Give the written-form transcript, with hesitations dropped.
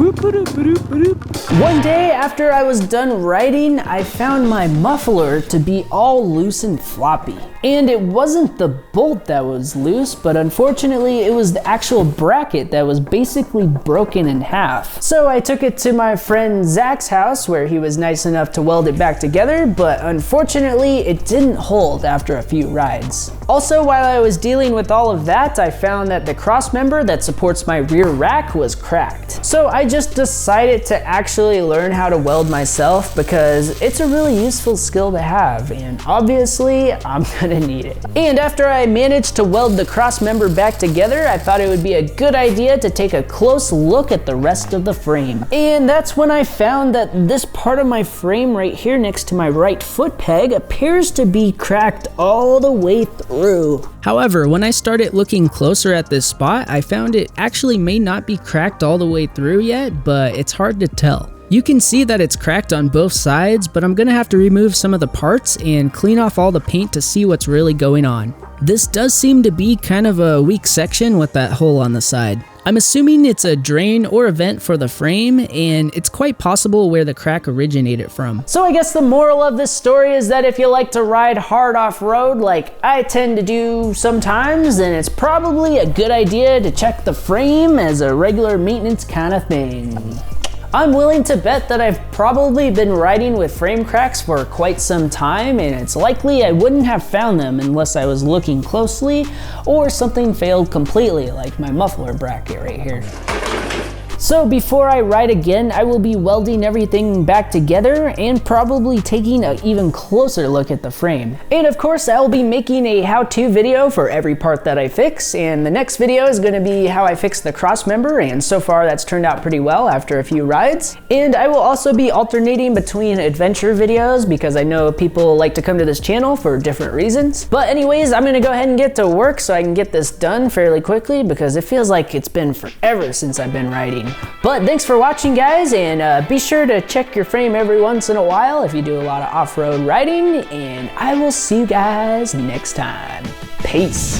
One day after I was done writing, I found my muffler to be all loose and floppy. And it wasn't the bolt that was loose, but unfortunately it was the actual bracket that was basically broken in half. So I took it to my friend Zach's house where he was nice enough to weld it back together, but unfortunately it didn't hold after a few rides. Also, while I was dealing with all of that, I found that the cross member that supports my rear rack was cracked. So I just decided to actually learn how to weld myself because it's a really useful skill to have, and obviously I'm gonna need it. And after I managed to weld the cross member back together, I thought it would be a good idea to take a close look at the rest of the frame. And that's when I found that this part of my frame right here next to my right foot peg appears to be cracked all the way through. However, when I started looking closer at this spot, I found it actually may not be cracked all the way through yet, but it's hard to tell. You can see that it's cracked on both sides, but I'm gonna have to remove some of the parts and clean off all the paint to see what's really going on. This does seem to be kind of a weak section with that hole on the side. I'm assuming it's a drain or a vent for the frame, and it's quite possible where the crack originated from. So I guess the moral of this story is that if you like to ride hard off-road like I tend to do sometimes, then it's probably a good idea to check the frame as a regular maintenance kind of thing. I'm willing to bet that I've probably been riding with frame cracks for quite some time, and it's likely I wouldn't have found them unless I was looking closely or something failed completely, like my muffler bracket right here. So before I ride again, I will be welding everything back together and probably taking an even closer look at the frame. And of course, I will be making a how-to video for every part that I fix, and the next video is going to be how I fix the cross member, and so far that's turned out pretty well after a few rides. And I will also be alternating between adventure videos because I know people like to come to this channel for different reasons. But anyways, I'm going to go ahead and get to work so I can get this done fairly quickly because it feels like it's been forever since I've been riding. But thanks for watching, guys, and be sure to check your frame every once in a while if you do a lot of off-road riding, and I will see you guys next time. Peace.